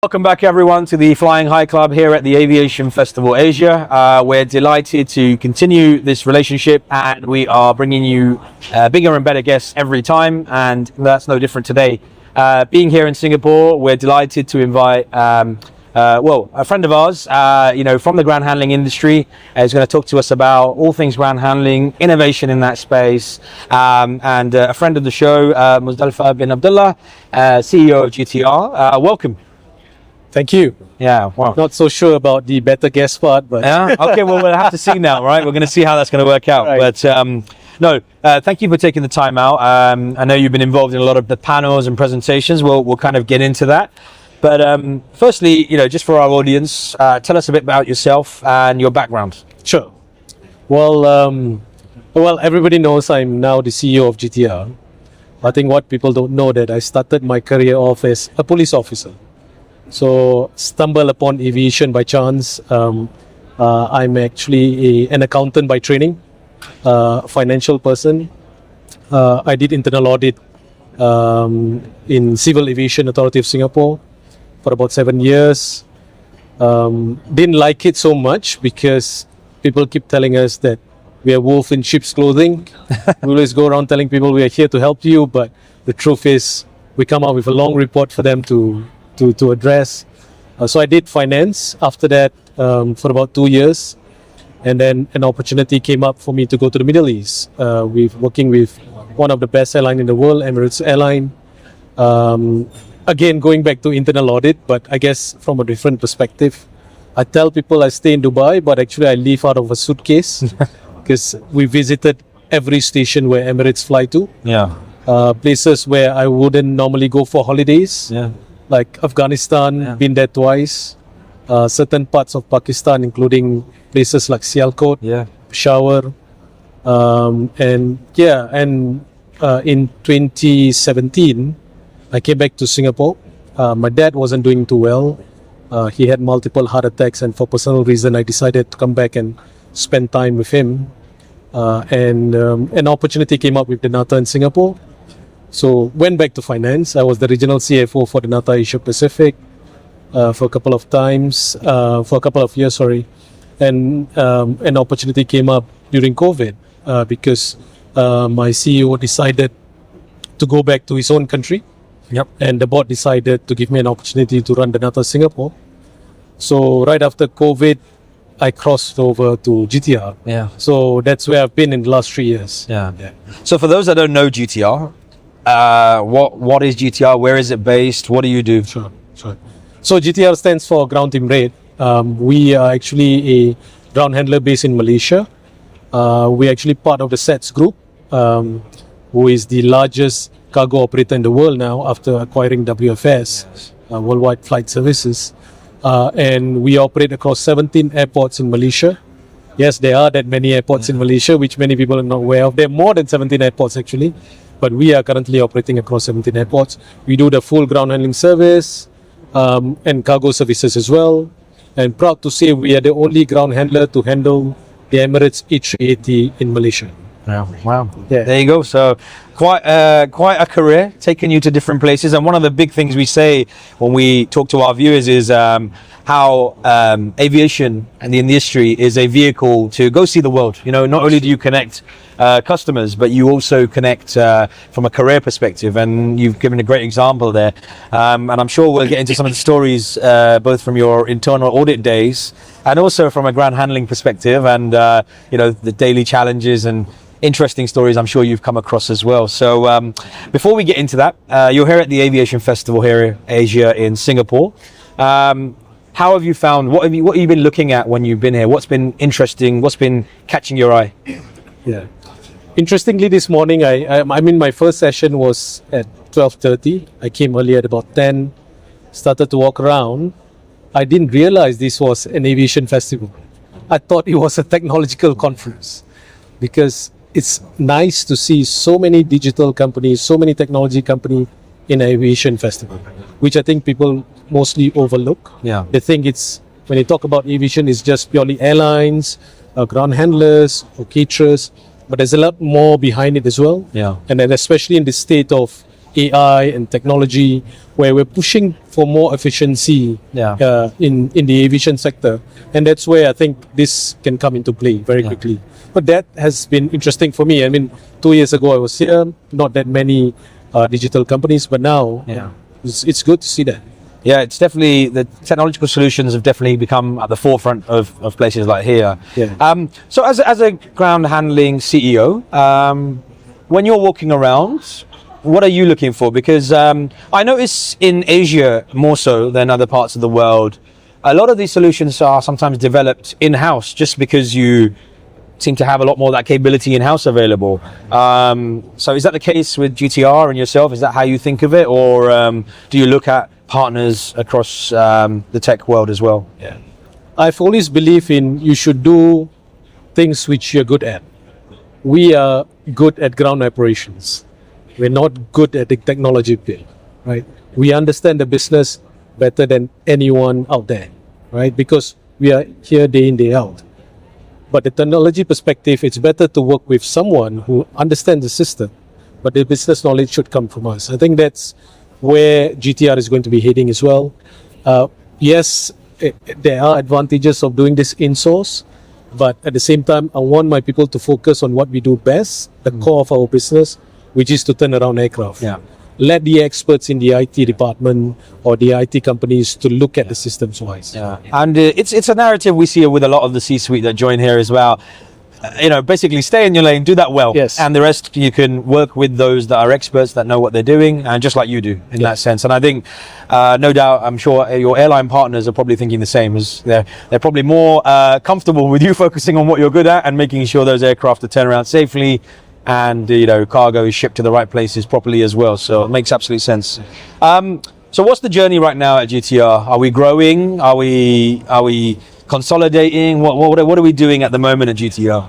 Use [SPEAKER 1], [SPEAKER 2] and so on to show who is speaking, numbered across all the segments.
[SPEAKER 1] Welcome back everyone to the Flying High Club here at the Aviation Festival Asia. We're delighted to continue this relationship, and we are bringing you bigger and better guests every time, and that's no different today. Being here in Singapore, we're delighted to invite a friend of ours, from the ground handling industry, is going to talk to us about all things ground handling, innovation in that space, and a friend of the show, Musdalifa Abdullah, CEO of GTR. Welcome.
[SPEAKER 2] Thank you.
[SPEAKER 1] Yeah, wow.
[SPEAKER 2] Not so sure about the better guest part, but
[SPEAKER 1] yeah. Okay, well, we'll have to see now, right? We're going to see how that's going to work out.
[SPEAKER 2] Right.
[SPEAKER 1] But thank you for taking the time out. I know you've been involved in a lot of the panels and presentations. We'll kind of get into that. But firstly, just for our audience, tell us a bit about yourself and your background.
[SPEAKER 2] Sure. Well, everybody knows I'm now the CEO of GTR. I think what people don't know that I started my career off as a police officer. So stumble upon aviation by chance. I'm actually an accountant by training, financial person. I did internal audit in Civil Aviation Authority of Singapore for about 7 years. Didn't like it so much because people keep telling us that we are wolf in sheep's clothing. We always go around telling people we are here to help you, but the truth is we come up with a long report for them to address. So I did finance after that for about 2 years, and then an opportunity came up for me to go to the Middle East. We're working with one of the best airlines in the world, Emirates Airline. Again, going back to internal audit, but I guess from a different perspective. I tell people I stay in Dubai, but actually I live out of a suitcase because we visited every station where Emirates fly to.
[SPEAKER 1] Yeah.
[SPEAKER 2] Places where I wouldn't normally go for holidays.
[SPEAKER 1] Yeah.
[SPEAKER 2] Like Afghanistan, been there twice. Certain parts of Pakistan, including places like Sialkot, Peshawar, in 2017, I came back to Singapore. My dad wasn't doing too well. He had multiple heart attacks, and for personal reason, I decided to come back and spend time with him. An opportunity came up with the NATA in Singapore. So went back to finance. I was the regional CFO for the NATA Asia Pacific for a couple of years, and an opportunity came up during COVID because my CEO decided to go back to his own country.
[SPEAKER 1] Yep.
[SPEAKER 2] And the board decided to give me an opportunity to run the NATA Singapore. So right after COVID, I crossed over to GTR.
[SPEAKER 1] Yeah.
[SPEAKER 2] So that's where I've been in the last 3 years.
[SPEAKER 1] Yeah. So for those that don't know GTR, what is GTR? Where is it based? What do you do?
[SPEAKER 2] Sure. So GTR stands for Ground Team Raid. We are actually a ground handler based in Malaysia. We're actually part of the SATS group, who is the largest cargo operator in the world now after acquiring WFS, Worldwide Flight Services. And we operate across 17 airports in Malaysia. Yes, there are that many airports in Malaysia, which many people are not aware of. There are more than 17 airports actually, but we are currently operating across 17 airports. We do the full ground handling service and cargo services as well. And proud to say we are the only ground handler to handle the Emirates A380 in Malaysia.
[SPEAKER 1] Yeah. Wow.
[SPEAKER 2] Yeah.
[SPEAKER 1] There you go. So quite a career, taking you to different places. And one of the big things we say when we talk to our viewers is how aviation and the industry is a vehicle to go see the world. Not only do you connect customers, but you also connect from a career perspective. And you've given a great example there. And I'm sure we'll get into some of the stories, both from your internal audit days and also from a ground handling perspective, and the daily challenges and interesting stories I'm sure you've come across as well. So before we get into that, you're here at the Aviation Festival here Asia in Singapore. How have you found, what have you been looking at when you've been here? What's been interesting? What's been catching your eye?
[SPEAKER 2] Yeah. Interestingly, this morning, my first session was at 12:30. I came early at about 10, started to walk around. I didn't realize this was an aviation festival. I thought it was a technological conference because it's nice to see so many digital companies, so many technology companies in an aviation festival, which I think people mostly overlook.
[SPEAKER 1] Yeah.
[SPEAKER 2] They think when they talk about aviation, it's just purely airlines, ground handlers, or caterers, but there's a lot more behind it as well.
[SPEAKER 1] Yeah.
[SPEAKER 2] And then especially in the state of AI and technology, where we're pushing for more efficiency in the aviation sector. And that's where I think this can come into play very quickly. But that has been interesting for me. I mean, 2 years ago I was here, not that many digital companies, but now it's good to see that.
[SPEAKER 1] Yeah, it's definitely, the technological solutions have definitely become at the forefront of places like here.
[SPEAKER 2] Yeah.
[SPEAKER 1] So as a ground handling CEO, when you're walking around, what are you looking for? Because I notice in Asia more so than other parts of the world, a lot of these solutions are sometimes developed in-house just because you seem to have a lot more of that capability in-house available. So is that the case with GTR and yourself? Is that how you think of it? Or do you look at partners across the tech world as well?
[SPEAKER 2] Yeah. I've always believed in you should do things which you're good at. We are good at ground operations. We're not good at the technology bit, right? We understand the business better than anyone out there, right? Because we are here day in, day out. But the technology perspective, it's better to work with someone who understands the system, but the business knowledge should come from us. I think that's where GTR is going to be heading as well. Yes, there are advantages of doing this in-source, but at the same time, I want my people to focus on what we do best, the core of our business, which is to turn around aircraft.
[SPEAKER 1] Yeah.
[SPEAKER 2] Let the experts in the IT department or the IT companies to look at the systems wise.
[SPEAKER 1] Yeah. And it's a narrative we see with a lot of the C-suite that join here as well. Basically stay in your lane, do that well.
[SPEAKER 2] Yes.
[SPEAKER 1] And the rest you can work with those that are experts that know what they're doing, and just like you do in that sense. And I think, no doubt, I'm sure your airline partners are probably thinking the same. As they're probably more comfortable with you focusing on what you're good at and making sure those aircraft are turned around safely, and cargo is shipped to the right places properly as well. So it makes absolute sense. So what's the journey right now at GTR? Are we growing? Are we consolidating? What are we doing at the moment at GTR?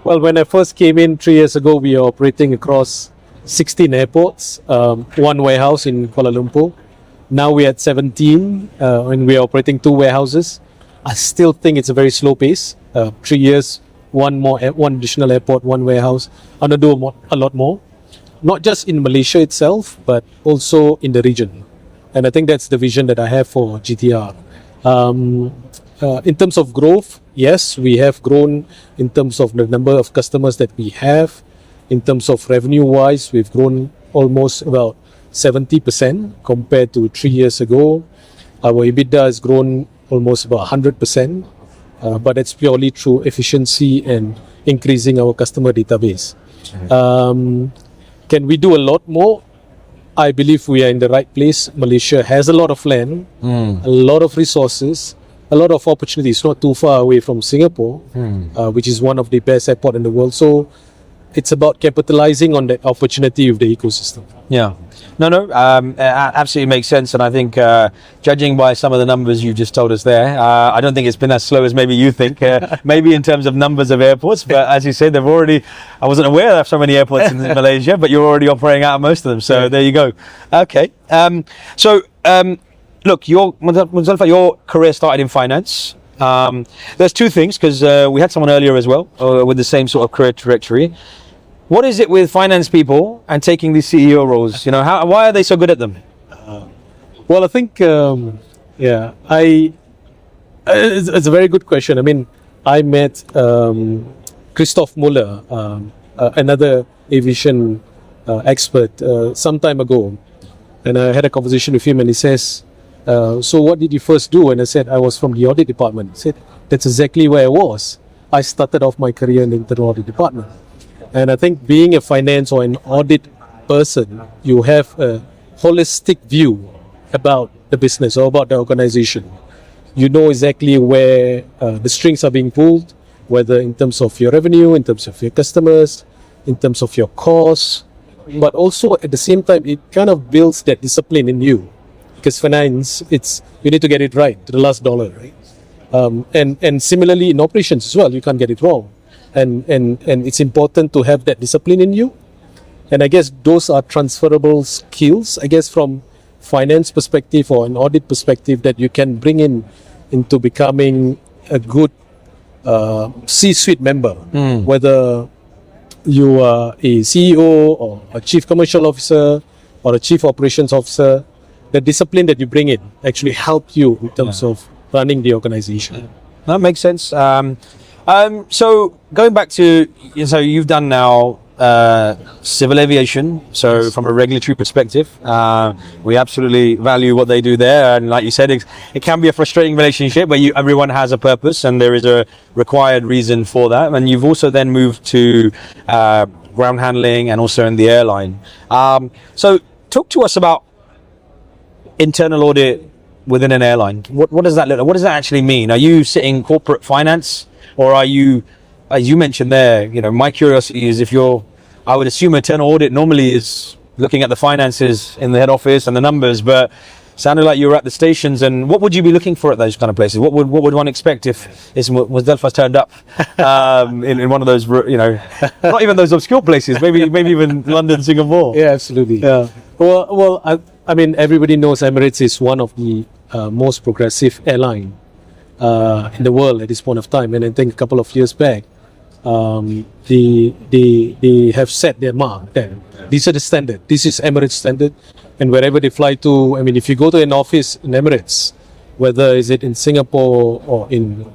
[SPEAKER 2] Well, when I first came in 3 years ago, we were operating across 16 airports, one warehouse in Kuala Lumpur. Now we're at 17, and we're operating 2 warehouses. I still think it's a very slow pace. 3 years, one additional airport, 1 warehouse. I'm going to do a lot more, not just in Malaysia itself, but also in the region. And I think that's the vision that I have for GTR. In terms of growth, yes, we have grown in terms of the number of customers that we have. In terms of revenue-wise, we've grown almost about 70% compared to 3 years ago. Our EBITDA has grown almost about 100%, but it's purely through efficiency and increasing our customer database. Can we do a lot more? I believe we are in the right place. Malaysia has a lot of land, a lot of resources, a lot of opportunities, not too far away from Singapore, which is one of the best airports in the world. So it's about capitalizing on that opportunity with the ecosystem.
[SPEAKER 1] Yeah. No, absolutely makes sense. And I think judging by some of the numbers you just told us there, I don't think it's been as slow as maybe you think, maybe in terms of numbers of airports. But as you said, I wasn't aware of so many airports in Malaysia, but you're already operating out of most of them. So there you go. Okay. Look, Musdalifa, your career started in finance. There's 2 things, because we had someone earlier as well with the same sort of career trajectory. What is it with finance people and taking these CEO roles? Why are they so good at them?
[SPEAKER 2] Well, I think, it's a very good question. I mean, I met Christoph Muller, another aviation expert, some time ago, and I had a conversation with him, and he says, so what did you first do? And I said, I was from the audit department. He said, that's exactly where I was. I started off my career in the internal audit department. And I think being a finance or an audit person, you have a holistic view about the business or about the organization. You know exactly where the strings are being pulled, whether in terms of your revenue, in terms of your customers, in terms of your costs, but also at the same time, it kind of builds that discipline in you. Because finance, you need to get it right to the last dollar, right? And similarly in operations as well, you can't get it wrong. And it's important to have that discipline in you. And I guess those are transferable skills, I guess, from finance perspective or an audit perspective that you can bring into becoming a good C-suite member, whether you are a CEO or a chief commercial officer or a chief operations officer, the discipline that you bring in actually help you in terms of running the organization.
[SPEAKER 1] That makes sense. So going back to, so you've done now civil aviation. So from a regulatory perspective, we absolutely value what they do there. And like you said, it can be a frustrating relationship where everyone has a purpose and there is a required reason for that. And you've also then moved to ground handling and also in the airline. So talk to us about internal audit within an airline. What does that look like? What does that actually mean? Are you sitting corporate finance, or are you, as you mentioned there, my curiosity is I would assume internal audit normally is looking at the finances in the head office and the numbers, but sounded like you were at the stations. And what would you be looking for at those kind of places? What would one expect if Musdalifa's turned up in one of those, not even those obscure places, maybe even London, Singapore?
[SPEAKER 2] Yeah, absolutely. Yeah. Well, I mean, everybody knows Emirates is one of the most progressive airline in the world at this point of time. And I think a couple of years back, they have set their mark there. These are the standard. This is Emirates standard. And wherever they fly to, I mean, if you go to an office in Emirates, whether is it in Singapore or in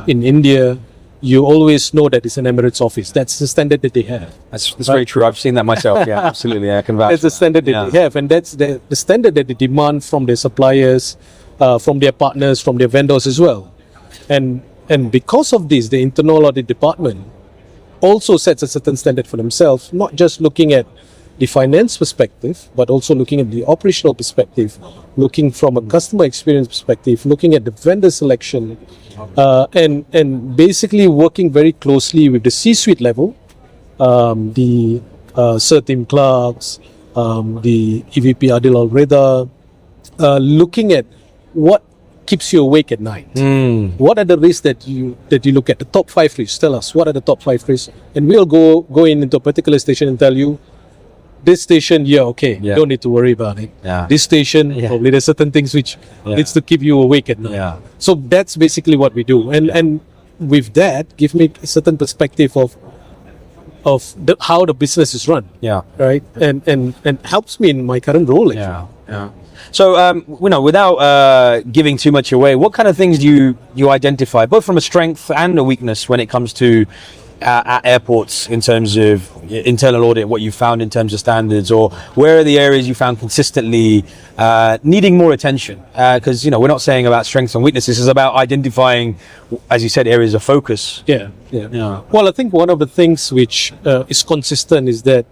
[SPEAKER 2] India, you always know that it's an Emirates office. That's the standard that they have.
[SPEAKER 1] That's very true. I've seen that myself. Yeah, absolutely. I can vouch.
[SPEAKER 2] That's the standard that they have, and that's the standard that they demand from their suppliers, from their partners, from their vendors as well. And because of this, the internal audit department also sets a certain standard for themselves, not just looking at the finance perspective, but also looking at the operational perspective, looking from a customer experience perspective, looking at the vendor selection, and basically working very closely with the C-suite level, the Sir Tim Clarks, the EVP Adil Al-Reda, looking at what keeps you awake at night. What are the risks that you look at? The top 5 risks. Tell us, what are the top 5 risks? And we'll go into a particular station and tell you, this station, don't need to worry about it. This station, probably there's certain things which needs to keep you awake at night. So that's basically what we do. And with that, give me a certain perspective of how the business is run. Right? And helps me in my current role.
[SPEAKER 1] So, without giving too much away, what kind of things do you identify, both from a strength and a weakness, when it comes to at airports in terms of internal audit, what you found in terms of standards, or where are the areas you found consistently needing more attention? Because, we're not saying about strengths and weaknesses, it's about identifying, as you said, areas of focus.
[SPEAKER 2] Yeah. Well, I think one of the things which is consistent is that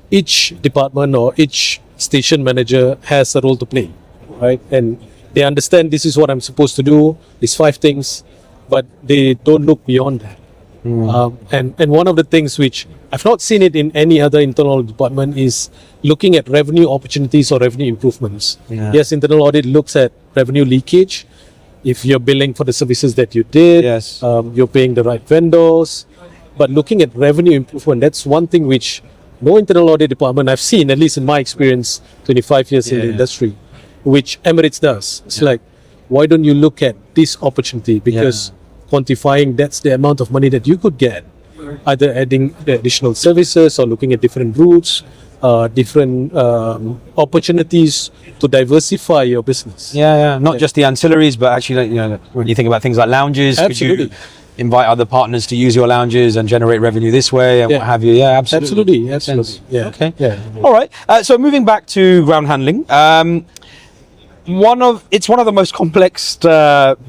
[SPEAKER 2] each department or each station manager has a role to play, right? And they understand this is what I'm supposed to do, these 5 things, but they don't look beyond that. And one of the things which I've not seen it in any other internal department is looking at revenue opportunities or revenue improvements. Yes, internal audit looks at revenue leakage. If you're billing for the services that you did, you're paying the right vendors. But looking at revenue improvement, that's one thing which no internal audit department I've seen, at least in my experience, 25 years in the industry, which Emirates does. It's like, why don't you look at this opportunity? Because quantifying, that's the amount of money that you could get, either adding the additional services or looking at different routes, different opportunities to diversify your business.
[SPEAKER 1] Not just the ancillaries, but actually, when you think about things like lounges,
[SPEAKER 2] absolutely.
[SPEAKER 1] Could you invite other partners to use your lounges and generate revenue this way and what have you? Absolutely.
[SPEAKER 2] Okay.
[SPEAKER 1] All right. So moving back to ground handling, it's one of the most complex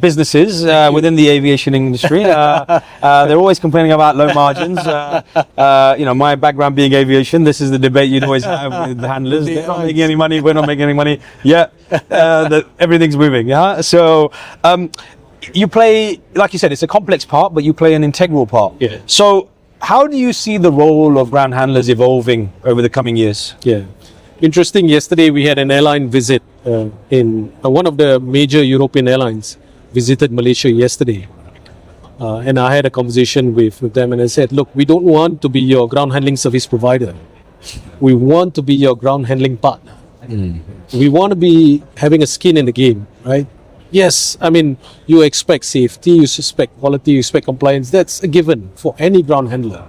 [SPEAKER 1] businesses within the aviation industry. They're always complaining about low margins. My background being aviation, this is the debate you'd always have with the handlers. They're not making any money. We're not making any money. Everything's moving. So you play, like you said, it's a complex part, but you play an integral part. So how do you see the role of ground handlers evolving over the coming years?
[SPEAKER 2] Interesting. Yesterday we had an airline visit in one of the major European airlines visited Malaysia yesterday. And I had a conversation with them and I said, look, we don't want to be your ground handling service provider. We want to be your ground handling partner. We want to be having a skin in the game, right? Yes, I mean, you expect safety, you expect quality, you expect compliance. That's a given for any ground handler.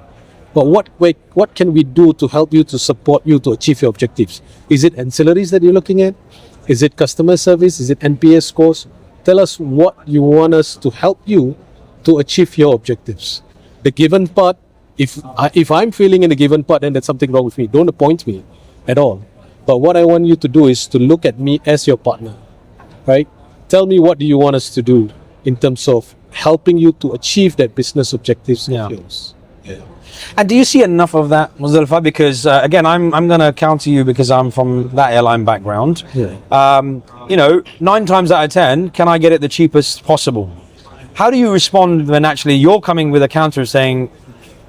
[SPEAKER 2] But what can we do to help you, to support you to achieve your objectives? Is it ancillaries that you're looking at? Is it customer service? Is it NPS scores? Tell us what you want us to help you to achieve your objectives. The given part, if I'm feeling in a given part, then there's something wrong with me. Don't appoint me at all. But what I want you to do is to look at me as your partner, right? Tell me, what do you want us to do in terms of helping you to achieve that business objectives of yours? Yeah.
[SPEAKER 1] And do you see enough of that, Musdalifa? Because again, I'm going to counter you because I'm from that airline background.
[SPEAKER 2] Yeah.
[SPEAKER 1] 9 times out of 10, can I get it the cheapest possible? How do you respond when actually you're coming with a counter saying,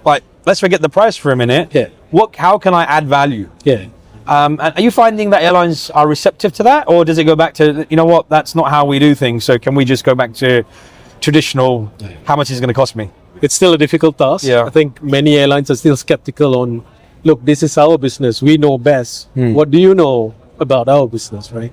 [SPEAKER 1] like, let's forget the price for a minute.
[SPEAKER 2] Yeah.
[SPEAKER 1] How can I add value?
[SPEAKER 2] Yeah.
[SPEAKER 1] And are you finding that airlines are receptive to that, or does it go back to, you know what, that's not how we do things, so can we just go back to traditional, how much is it going to cost me?
[SPEAKER 2] It's still a difficult task.
[SPEAKER 1] Yeah.
[SPEAKER 2] I think many airlines are still skeptical on, look, this is our business, we know best. What do you know about our business, right?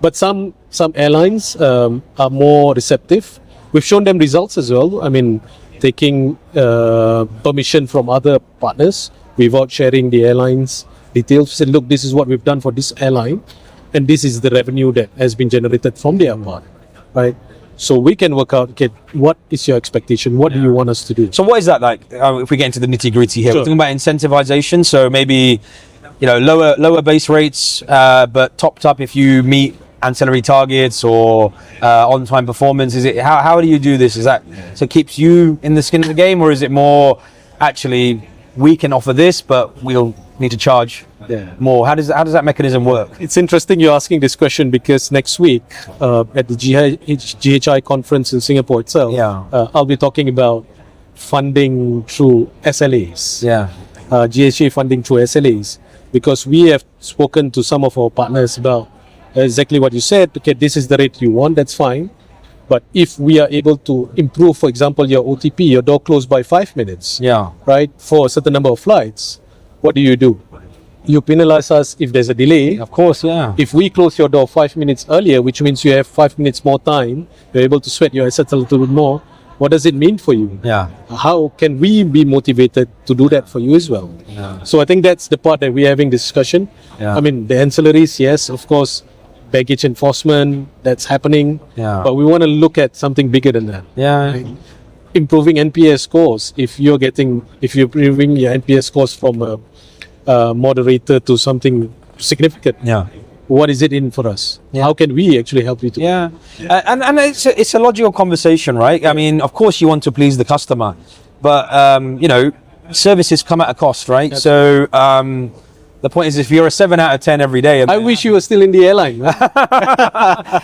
[SPEAKER 2] But some airlines are more receptive. We've shown them results as well. I mean, taking permission from other partners without sharing the airlines details. We said, look, this is what we've done for this airline, and this is the revenue that has been generated from the airport, right? So we can work out, okay, what is your expectation? What do you want us to do?
[SPEAKER 1] So what is that like? If we get into the nitty gritty here,
[SPEAKER 2] Sure.
[SPEAKER 1] we're talking about incentivization. So maybe, lower base rates, but topped up if you meet ancillary targets or on-time performance. Is it how do you do this? Is that so it keeps you in the skin of the game, or is it more actually we can offer this, but we'll need to charge more? How does that mechanism work?
[SPEAKER 2] It's interesting you're asking this question because next week at the GHI conference in Singapore itself, I'll be talking about funding through SLAs. GHI funding through SLAs, because we have spoken to some of our partners about exactly what you said. Okay, this is the rate you want, that's fine. But if we are able to improve, for example, your OTP, your door closed by 5 minutes, right, for a certain number of flights, what do? You penalize us if there's a delay.
[SPEAKER 1] Of course,
[SPEAKER 2] If we close your door 5 minutes earlier, which means you have 5 minutes more time, you're able to sweat your assets a little bit more. What does it mean for you? How can we be motivated to do that for you as well? So I think that's the part that we're having discussion. I mean, the ancillaries, yes, of course, baggage enforcement, that's happening. But we want to look at something bigger than that. Right? Improving NPS scores. If you're improving your NPS scores from a moderator to something significant, what is it in for us? How can we actually help you to?
[SPEAKER 1] And it's a logical conversation, right? I mean, of course you want to please the customer, but services come at a cost, right? So the point is, if you're a 7 out of 10 every day,
[SPEAKER 2] I wish you were still in the airline.
[SPEAKER 1] No, I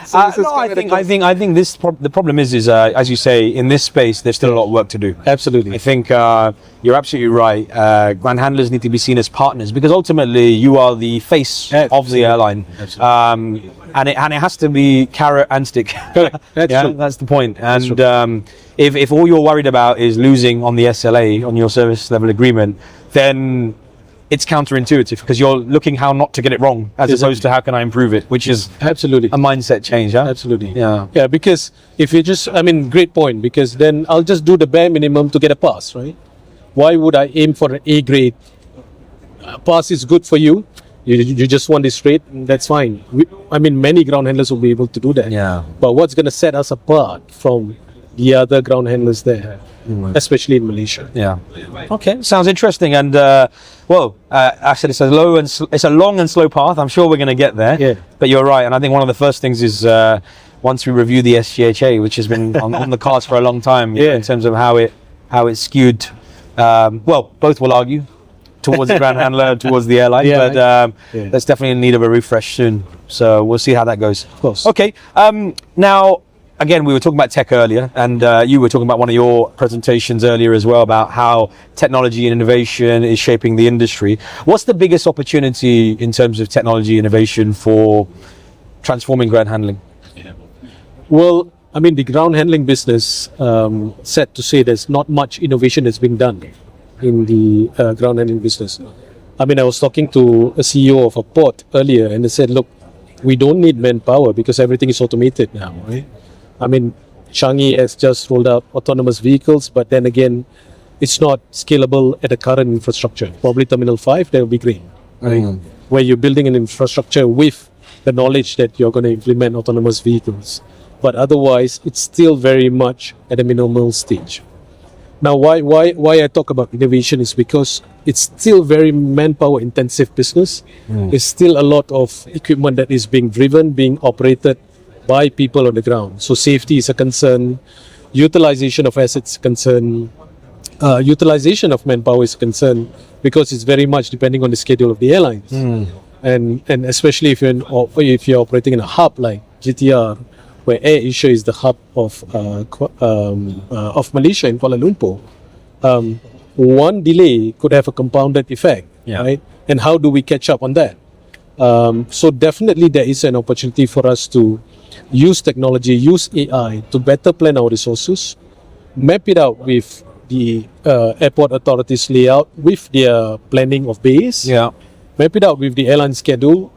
[SPEAKER 1] think the problem is as you say, in this space, there's still a lot of work to do.
[SPEAKER 2] Absolutely.
[SPEAKER 1] I think you're absolutely right. Ground handlers need to be seen as partners, because ultimately you are the face of the airline. And it has to be carrot and stick. That's the point. And if all you're worried about is losing on the SLA, on your service level agreement, then it's counterintuitive, because you're looking how not to get it wrong, as opposed to how can I improve it, which is
[SPEAKER 2] absolutely
[SPEAKER 1] a mindset change.
[SPEAKER 2] Absolutely. Because if you great point, because then I'll just do the bare minimum to get a pass, right? Why would I aim for an A grade? Pass is good for you. You just want this rate, that's fine. Many ground handlers will be able to do that. But what's going to set us apart from the other ground handlers there, especially in Malaysia?
[SPEAKER 1] Okay, sounds interesting. And I said it's a long and slow path. I'm sure we're going to get there. But you're right, and I think one of the first things is once we review the SGHA, which has been on the cards for a long time, in terms of how it's skewed. Both will argue towards the ground handler, towards the airline, but that's definitely in need of a refresh soon. So we'll see how that goes.
[SPEAKER 2] Of course.
[SPEAKER 1] Okay. Now, again, we were talking about tech earlier, and you were talking about one of your presentations earlier as well about how technology and innovation is shaping the industry. What's the biggest opportunity in terms of technology innovation for transforming ground handling?
[SPEAKER 2] Well, the ground handling business, sad to say, there's not much innovation that's being done in the ground handling business. I was talking to a CEO of a port earlier, and they said, look, we don't need manpower because everything is automated now, right? Changi has just rolled out autonomous vehicles, but then again, it's not scalable at the current infrastructure. Probably Terminal 5, there will be green, right? Where you're building an infrastructure with the knowledge that you're going to implement autonomous vehicles. But otherwise, it's still very much at a minimal stage. Now, why I talk about innovation is because it's still very manpower intensive business. There's still a lot of equipment that is being driven, being operated by people on the ground. So safety is a concern, utilization of assets is a concern, utilization of manpower is a concern, because it's very much depending on the schedule of the airlines. And especially if you're operating in a hub like GTR, where Air Asia is the hub of Malaysia in Kuala Lumpur, one delay could have a compounded effect, right? And how do we catch up on that? So definitely there is an opportunity for us to use technology, use AI to better plan our resources, map it out with the airport authorities' layout, with their planning of bays, map it out with the airline schedule,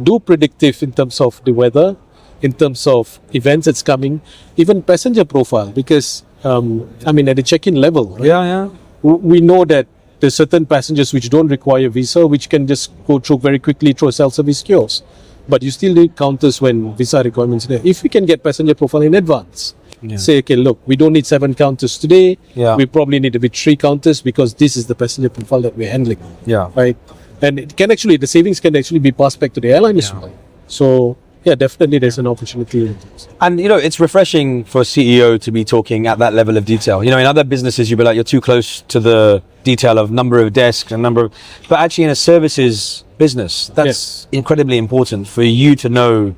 [SPEAKER 2] do predictive in terms of the weather, in terms of events that's coming, even passenger profile, because at the check-in level, right? We know that there's certain passengers which don't require visa, which can just go through very quickly through a self-service kiosk. But you still need counters when visa requirements are there. If we can get passenger profile in advance, say, okay, look, we don't need 7 counters today. We probably need to be 3 counters because this is the passenger profile that we're handling. Right? And it can actually, the savings can actually be passed back to the airline as well. So, definitely there's an opportunity.
[SPEAKER 1] And, it's refreshing for a CEO to be talking at that level of detail. In other businesses, you'd be like, you're too close to the detail of number of desks and but actually in a services business, that's incredibly important for you to know,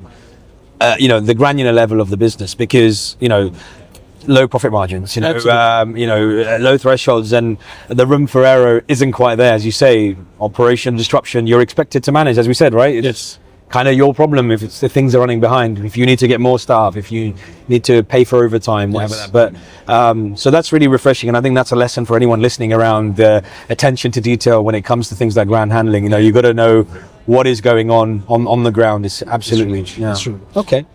[SPEAKER 1] the granular level of the business, because, low profit margins, low thresholds, and the room for error isn't quite there. As you say, operation disruption, you're expected to manage, as we said, right? It's kind of your problem if it's the things are running behind, if you need to get more staff, if you need to pay for overtime, whatever that. But so that's really refreshing, and I think that's a lesson for anyone listening around attention to detail when it comes to things like ground handling. You got to know what is going on the ground. It's absolutely
[SPEAKER 2] That's true.
[SPEAKER 1] Okay.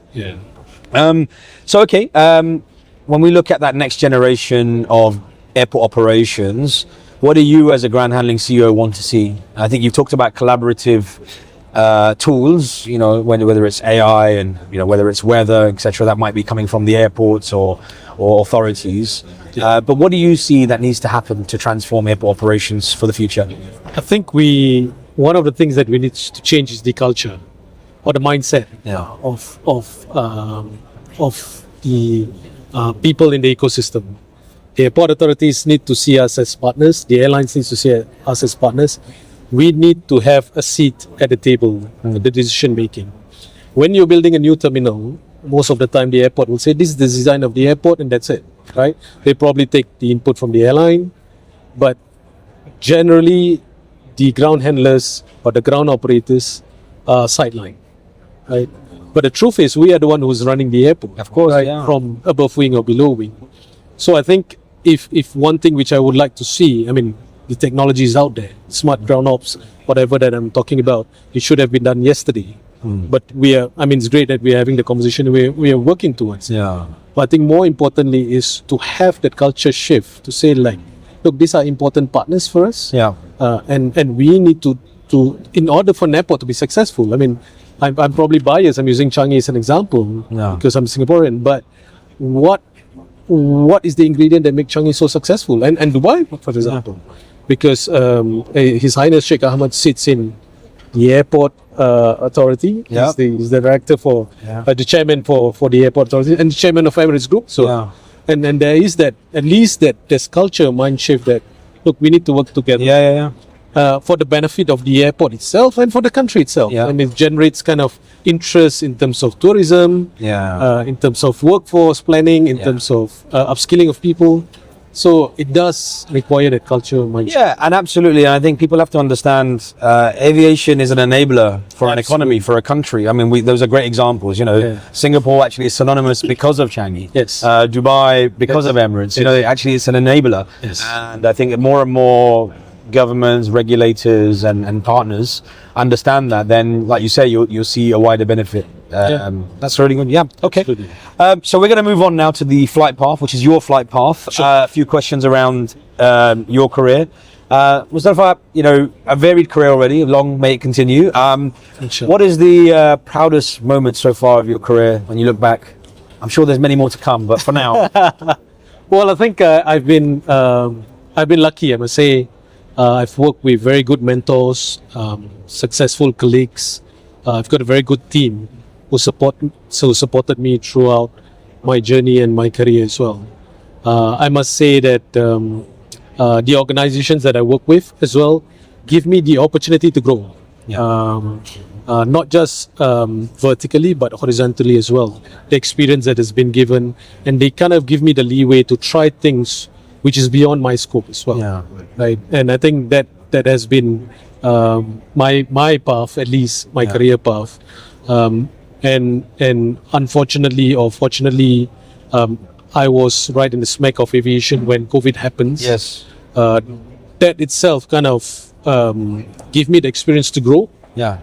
[SPEAKER 1] When we look at that next generation of airport operations, what do you as a ground handling CEO want to see? I think you've talked about collaborative tools, whether it's AI and whether it's weather, etc., that might be coming from the airports or authorities. But what do you see that needs to happen to transform airport operations for the future?
[SPEAKER 2] I think one of the things that we need to change is the culture or the mindset of the people in the ecosystem. The airport authorities need to see us as partners. The airlines need to see us as partners. We need to have a seat at the table, the decision making. When you're building a new terminal, most of the time the airport will say, this is the design of the airport and that's it, right? They probably take the input from the airline, but generally the ground handlers or the ground operators are sidelined, right? But the truth is we are the one who's running the airport,
[SPEAKER 1] of course,
[SPEAKER 2] right? From above wing or below wing. So I think if one thing which I would like to see, the technology is out there, smart ground ops, whatever that I'm talking about, it should have been done yesterday. But it's great that we're having the conversation we are working towards. But I think more importantly is to have that culture shift, to say like, look, these are important partners for us. And we need to, in order for an airport to be successful, I'm probably biased, I'm using Changi as an example because I'm Singaporean, but what is the ingredient that makes Changi so successful? And Dubai, for example. Because His Highness Sheikh Ahmad sits in the airport authority. He's the director for the chairman for the airport authority and the chairman of Emirates Group. So, and there is that, at least that there's culture mind shift that, look, we need to work together. For the benefit of the airport itself and for the country itself. And it generates kind of interest in terms of tourism, in terms of workforce planning, in terms of upskilling of people. So it does require that culture mindset.
[SPEAKER 1] Yeah, and absolutely. And I think people have to understand aviation is an enabler for an economy, for a country. Those are great examples. Singapore actually is synonymous because of Changi. Dubai because of Emirates. Actually it's an enabler. And I think more and more governments, regulators and partners understand that, then like you say, you'll see a wider benefit. That's really good. Yeah. Okay.
[SPEAKER 2] Absolutely.
[SPEAKER 1] So we're going to move on now to the flight path, which is your flight path.
[SPEAKER 2] Sure.
[SPEAKER 1] A few questions around your career. Musdalifa, a varied career already. Long may it continue.
[SPEAKER 2] Sure.
[SPEAKER 1] What is the proudest moment so far of your career when you look back? I'm sure there's many more to come, but for now.
[SPEAKER 2] Well, I think I've been lucky. I must say, I've worked with very good mentors, successful colleagues. I've got a very good team who supported me throughout my journey and my career as well. I must say that the organizations that I work with as well give me the opportunity to grow.
[SPEAKER 1] Yeah.
[SPEAKER 2] Not just vertically but horizontally as well. The experience that has been given, and they kind of give me the leeway to try things which is beyond my scope as well.
[SPEAKER 1] Yeah.
[SPEAKER 2] Right, and I think that has been my path, at least my career path. And unfortunately or fortunately, I was right in the smack of aviation when COVID happens.
[SPEAKER 1] Yes.
[SPEAKER 2] That itself kind of gave me the experience to grow.
[SPEAKER 1] Yeah.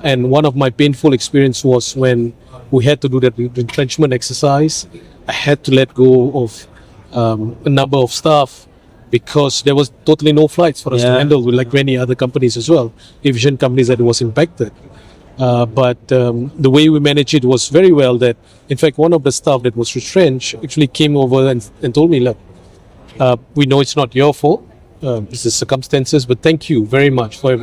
[SPEAKER 2] And one of my painful experience was when we had to do that retrenchment exercise. I had to let go of a number of staff because there was totally no flights for us to handle, like many other companies as well, aviation companies that was impacted. But the way we managed it was very well. That in fact, one of the staff that was retrenched actually came over and told me, look, we know it's not your fault. This is circumstances, but thank you very much for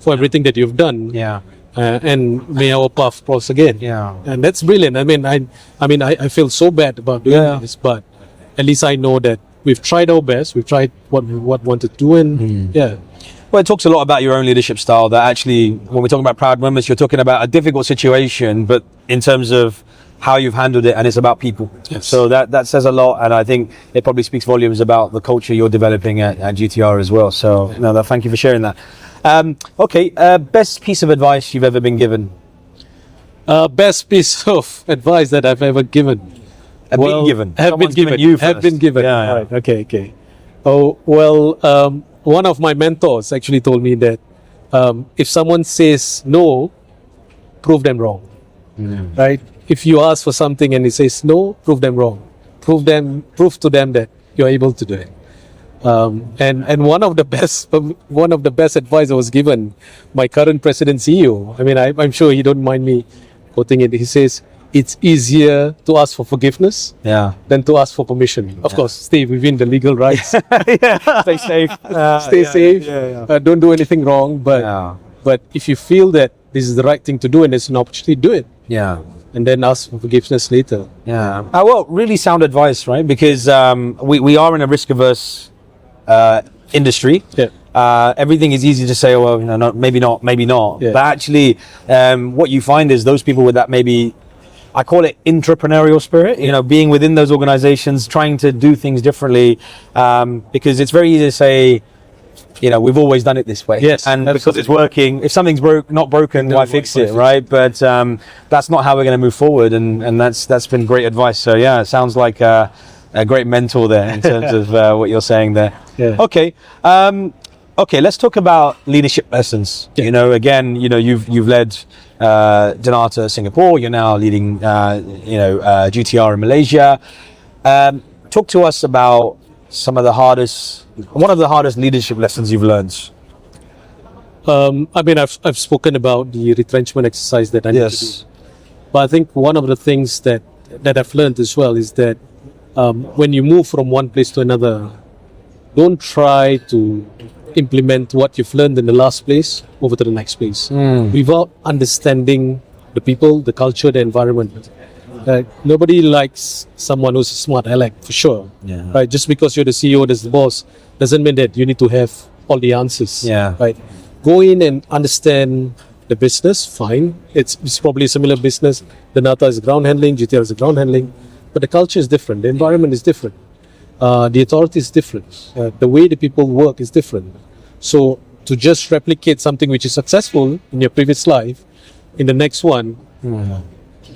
[SPEAKER 2] everything that you've done.
[SPEAKER 1] Yeah.
[SPEAKER 2] And may our path cross again.
[SPEAKER 1] Yeah.
[SPEAKER 2] And that's brilliant. I feel so bad about doing this, but at least I know that we've tried our best. We've tried what we wanted to do, and
[SPEAKER 1] Well, it talks a lot about your own leadership style. That actually, when we're talking about proud moments, you're talking about a difficult situation, but in terms of how you've handled it, and it's about people.
[SPEAKER 2] Yes.
[SPEAKER 1] So that says a lot, and I think it probably speaks volumes about the culture you're developing at GTR as well. So, thank you for sharing that. Best piece of advice you've ever been given?
[SPEAKER 2] Best piece of advice that I've ever given.
[SPEAKER 1] Have been given.
[SPEAKER 2] Have
[SPEAKER 1] Someone's
[SPEAKER 2] been given.
[SPEAKER 1] you
[SPEAKER 2] Have
[SPEAKER 1] first.
[SPEAKER 2] been given.
[SPEAKER 1] Yeah.
[SPEAKER 2] Right. Okay. Oh well. One of my mentors actually told me that if someone says no, prove them wrong. Right? If you ask for something and he says no, prove them wrong. Prove to them that you're able to do it. And one of the best advice I was given, my current president CEO. I'm sure he don't mind me quoting it. He says, it's easier to ask for forgiveness than to ask for permission. Of course, stay within the legal rights.
[SPEAKER 1] Stay safe.
[SPEAKER 2] Stay safe. Don't do anything wrong. But if you feel that this is the right thing to do and there's an opportunity, do it.
[SPEAKER 1] Yeah.
[SPEAKER 2] And then ask for forgiveness later.
[SPEAKER 1] Yeah. Well, really sound advice, right? Because we are in a risk-averse industry.
[SPEAKER 2] Yeah.
[SPEAKER 1] Everything is easy to say, well, maybe not.
[SPEAKER 2] Yeah.
[SPEAKER 1] But actually, what you find is those people with that maybe, I call it entrepreneurial spirit, being within those organizations, trying to do things differently, because it's very easy to say, we've always done it this way.
[SPEAKER 2] Yes,
[SPEAKER 1] and
[SPEAKER 2] absolutely.
[SPEAKER 1] because it's working, if something's not broken, why fix it, right? But that's not how we're going to move forward, and that's been great advice. So it sounds like a great mentor there in terms of what you're saying there.
[SPEAKER 2] Yeah.
[SPEAKER 1] Okay, let's talk about leadership lessons.
[SPEAKER 2] Yeah.
[SPEAKER 1] You've led Janata Singapore. You're now leading GTR in Malaysia. Talk to us about one of the hardest leadership lessons you've learned.
[SPEAKER 2] I've spoken about the retrenchment exercise that I need to do. But I think one of the things that I've learned as well is that when you move from one place to another, don't try to implement what you've learned in the last place over to the next place without understanding the people, the culture, the environment. Nobody likes someone who's a smart aleck, for sure.
[SPEAKER 1] Yeah.
[SPEAKER 2] Right? Just because you're the CEO, that's the boss, doesn't mean that you need to have all the answers.
[SPEAKER 1] Yeah.
[SPEAKER 2] Right? Go in and understand the business. Fine. It's probably a similar business. The NATA is ground handling, GTR is ground handling, but the culture is different. The environment is different. The authority is different. The way the people work is different. So to just replicate something which is successful in your previous life, in the next one,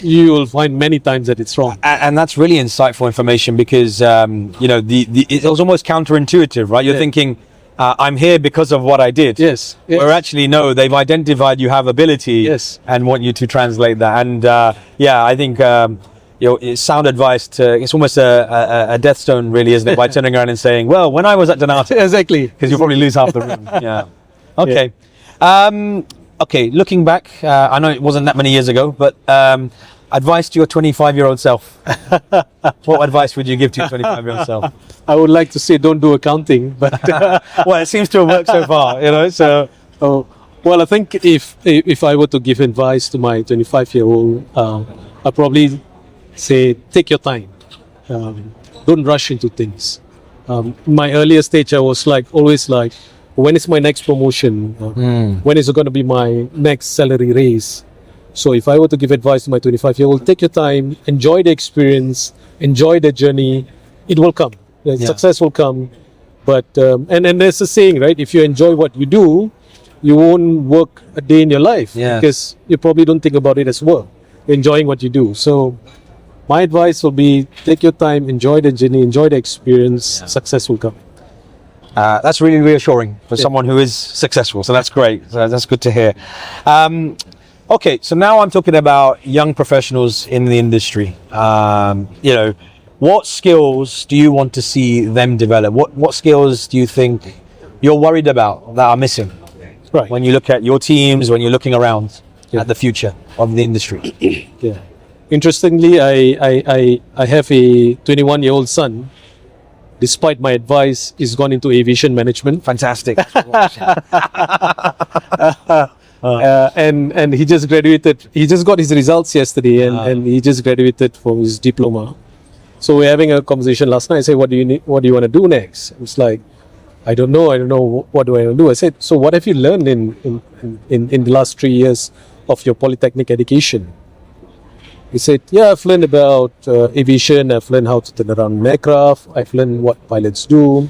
[SPEAKER 2] you will find many times that it's wrong.
[SPEAKER 1] And that's really insightful information because, it was almost counterintuitive, right? You're thinking, I'm here because of what I did.
[SPEAKER 2] Yes.
[SPEAKER 1] Where actually, no, they've identified you have ability
[SPEAKER 2] Yes.
[SPEAKER 1] and want you to translate that. And I think it's sound advice it's almost a death stone, really, isn't it? By turning around and saying, well, when I was at Donata,
[SPEAKER 2] Exactly.
[SPEAKER 1] because you'll probably lose half the room. Yeah. Okay. Okay, looking back, I know it wasn't that many years ago, but advice to your 25-year-old self. What advice would you give to your 25-year-old self?
[SPEAKER 2] I would like to say don't do accounting, but
[SPEAKER 1] Well, it seems to have worked so far, so...
[SPEAKER 2] well, I think if I were to give advice to my 25-year-old, I'd probably say take your time. Don't rush into things. My earlier stage, I was always like, when is my next promotion? When is it going to be my next salary raise? So if I were to give advice to my 25-year-old, take your time, enjoy the experience, enjoy the journey. It will come. The success will come. But and there's a saying, right? If you enjoy what you do, you won't work a day in your life because you probably don't think about it as work. You're enjoying what you do. So my advice will be take your time, enjoy the journey, enjoy the experience. Success will come.
[SPEAKER 1] That's really reassuring for someone who is successful. So that's great. So that's good to hear. Okay, so now I'm talking about young professionals in the industry. What skills do you want to see them develop? What skills do you think you're worried about that are missing?
[SPEAKER 2] Right.
[SPEAKER 1] When you look at your teams, when you're looking around at the future of the industry.
[SPEAKER 2] Yeah. Interestingly, I have a 21-year-old son. Despite my advice, he's gone into aviation management.
[SPEAKER 1] Fantastic.
[SPEAKER 2] And he just graduated. He just got his results yesterday, and he just graduated from his diploma. So we're having a conversation last night. I said, "What do you need? What do you want to do next?" It's like, "I don't know. What do I want to do?" I said, "So what have you learned in the last 3 years of your polytechnic education?" He said, "Yeah, I've learned about aviation. I've learned how to turn around an aircraft. I've learned what pilots do."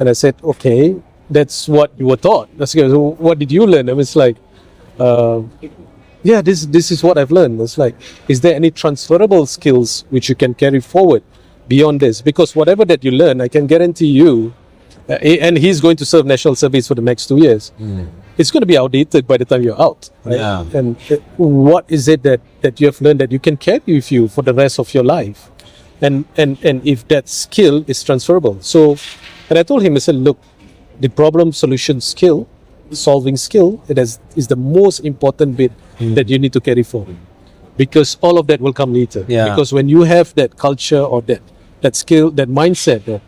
[SPEAKER 2] And I said, "Okay, that's what you were taught." That's okay. So what did you learn? I was like, this is what I've learned. It's like, is there any transferable skills which you can carry forward beyond this? Because whatever that you learn, I can guarantee you, and he's going to serve national service for the next 2 years. It's going to be outdated by the time you're out. Right? Yeah. And what is it that you have learned that you can carry with you for the rest of your life? And if that skill is transferable. So, and I told him, I said, look, the problem solution skill, solving skill, is the most important bit that you need to carry forward. Because all of that will come later. Yeah. Because when you have that culture or that skill, that mindset that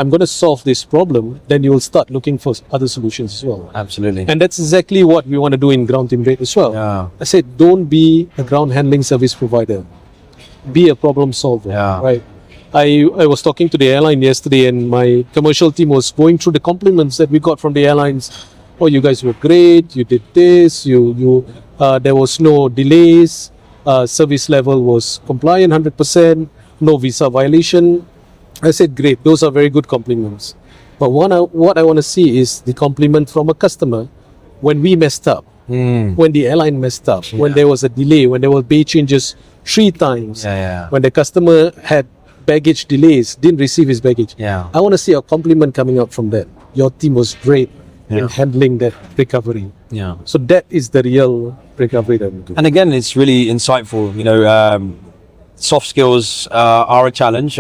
[SPEAKER 2] I'm going to solve this problem, then you will start looking for other solutions as well.
[SPEAKER 1] Absolutely.
[SPEAKER 2] And that's exactly what we want to do in Ground Team Rate as well. Yeah. I said, don't be a ground handling service provider. Be a problem solver. Yeah. Right. I was talking to the airline yesterday, and my commercial team was going through the compliments that we got from the airlines. Oh, you guys were great. You did this. There was no delays. Service level was compliant 100%. No visa violation. I said, great. Those are very good compliments. But what I want to see is the compliment from a customer when we messed up, when the airline messed up, when there was a delay, when there were bay changes 3 times, when the customer had baggage delays, didn't receive his baggage. Yeah. I want to see a compliment coming out from that. Your team was great in handling that recovery. Yeah. So that is the real recovery that we do.
[SPEAKER 1] And again, it's really insightful. Soft skills are a challenge.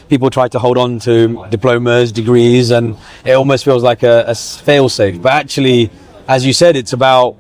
[SPEAKER 1] People try to hold on to diplomas, degrees, and it almost feels like a fail-safe. But actually, as you said, it's about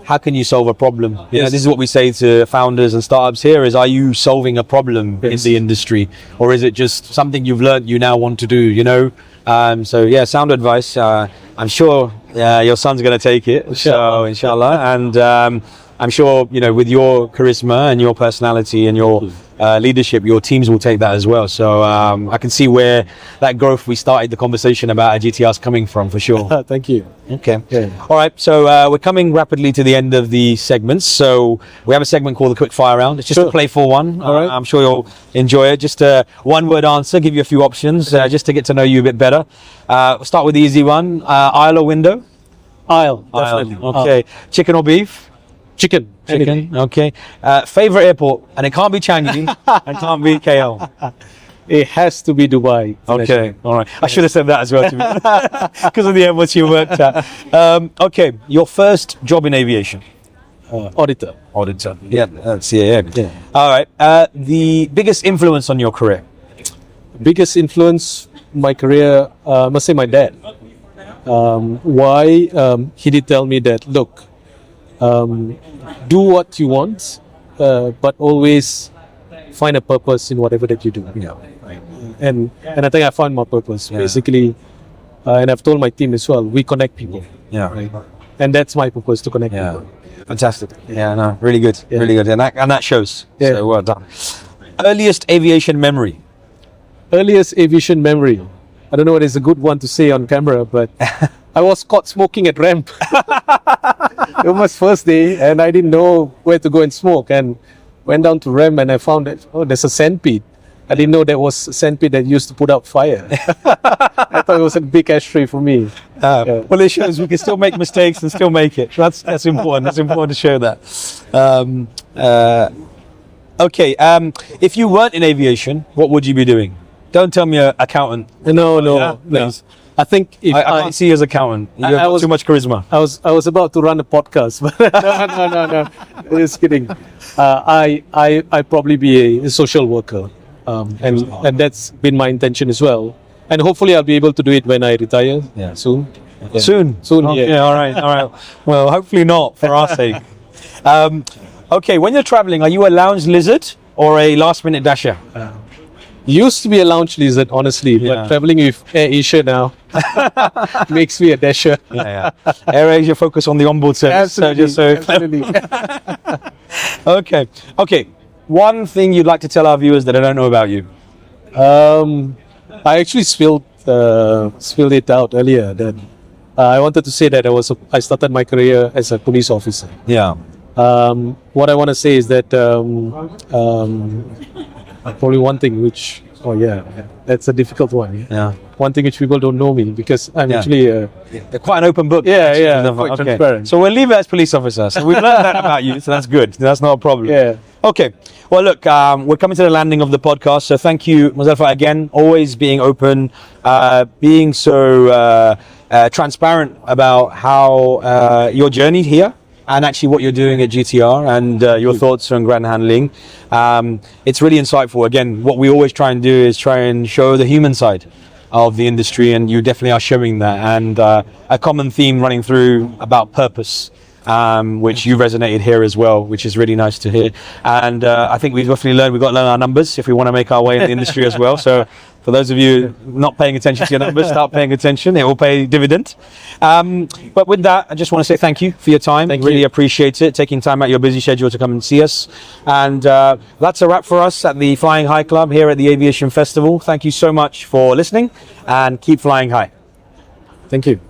[SPEAKER 1] how can you solve a problem? This is what we say to founders and startups here is, are you solving a problem in the industry? Or is it just something you've learned you now want to do, sound advice. I'm sure your son's going to take it. So, inshallah. And I'm sure, with your charisma and your personality and your leadership, your teams will take that as well. So I can see where that growth we started the conversation about at GTR is coming from, for sure.
[SPEAKER 2] Thank you.
[SPEAKER 1] Okay. Yeah. All right. So we're coming rapidly to the end of the segments. So we have a segment called the Quick Fire Round. It's just a playful one. All right. I'm sure you'll enjoy it. Just a one-word answer, give you a few options just to get to know you a bit better. We'll start with the easy one. Aisle or window?
[SPEAKER 2] Aisle. Definitely.
[SPEAKER 1] Okay. Chicken or beef?
[SPEAKER 2] Chicken.
[SPEAKER 1] Okay. Favorite airport? And it can't be Changi and can't be KL.
[SPEAKER 2] It has to be Dubai.
[SPEAKER 1] Okay, all right. I should have said that as well, because of the airports you worked at. Okay, your first job in aviation?
[SPEAKER 2] Auditor.
[SPEAKER 1] Auditor. Yeah, CAM.
[SPEAKER 2] Yeah.
[SPEAKER 1] All right. The biggest influence on your career?
[SPEAKER 2] Biggest influence my career, I must say my dad. Why? He did tell me that, look, do what you want, but always find a purpose in whatever that you do.
[SPEAKER 1] Yeah.
[SPEAKER 2] And I think I found my purpose, basically. And I've told my team as well, we connect people.
[SPEAKER 1] Yeah.
[SPEAKER 2] Right? And that's my purpose, to connect
[SPEAKER 1] Yeah.
[SPEAKER 2] people.
[SPEAKER 1] Fantastic. Yeah, no, really good.
[SPEAKER 2] Yeah.
[SPEAKER 1] Really good. And that shows.
[SPEAKER 2] Yeah.
[SPEAKER 1] So well done. Earliest aviation memory?
[SPEAKER 2] Earliest aviation memory. I don't know whether it's a good one to say on camera, but I was caught smoking at ramp. It was my first day, and I didn't know where to go and smoke. And went down to ramp, and I found that there's a sandpit. I didn't know there was a sandpit that used to put out fire. I thought it was a big ashtray for me.
[SPEAKER 1] Well, it shows we can still make mistakes and still make it. That's important. That's important to show that. Okay. If you weren't in aviation, what would you be doing? Don't tell me an accountant.
[SPEAKER 2] No,
[SPEAKER 1] Yeah,
[SPEAKER 2] no.
[SPEAKER 1] please.
[SPEAKER 2] I think if
[SPEAKER 1] I can't see you as accountant. You have
[SPEAKER 2] was-
[SPEAKER 1] too much charisma.
[SPEAKER 2] I was about to run a podcast, but no. Just kidding. I probably be a social worker, and that's been my intention as well. And hopefully I'll be able to do it when I retire.
[SPEAKER 1] Yeah.
[SPEAKER 2] Soon. Yeah.
[SPEAKER 1] Soon.
[SPEAKER 2] Yeah.
[SPEAKER 1] All right. Well, hopefully not for our sake. Okay. When you're traveling, are you a lounge lizard or a last-minute dasher?
[SPEAKER 2] Used to be a lounge lizard, honestly,
[SPEAKER 1] Yeah.
[SPEAKER 2] but traveling with Air Asia now makes me a dasher.
[SPEAKER 1] Yeah. Air Asia focus on the onboard service.
[SPEAKER 2] Absolutely.
[SPEAKER 1] Okay. One thing you'd like to tell our viewers that I don't know about you?
[SPEAKER 2] I actually spilled it out earlier. That I wanted to say that I started my career as a police officer.
[SPEAKER 1] Yeah.
[SPEAKER 2] What I want to say is that probably one thing which, that's a difficult one.
[SPEAKER 1] Yeah.
[SPEAKER 2] One thing which people don't know me, because I'm
[SPEAKER 1] Yeah.
[SPEAKER 2] actually
[SPEAKER 1] They're quite an open book.
[SPEAKER 2] quite transparent.
[SPEAKER 1] So we'll leave it as police officer. So we've learned that about you. So that's good. That's not a problem.
[SPEAKER 2] Yeah.
[SPEAKER 1] Okay. Well, look, we're coming to the landing of the podcast. So thank you, Musdalifa, again, always being open, being so transparent about how your journey here and actually what you're doing at GTR and your thoughts on ground handling. It's really insightful. Again, what we always try and do is try and show the human side of the industry, and you definitely are showing that. And a common theme running through about purpose, which you resonated here as well, which is really nice to hear. And I think we've got to learn our numbers if we want to make our way in the industry as well. So for those of you not paying attention to your numbers, start paying attention. It will pay dividend. But with that, I just want to say thank you for your time. Really appreciate it, taking time out of your busy schedule to come and see us. And that's a wrap for us at the Flying High Club here at the Aviation Festival. Thank you so much for listening, and keep flying high.
[SPEAKER 2] Thank you.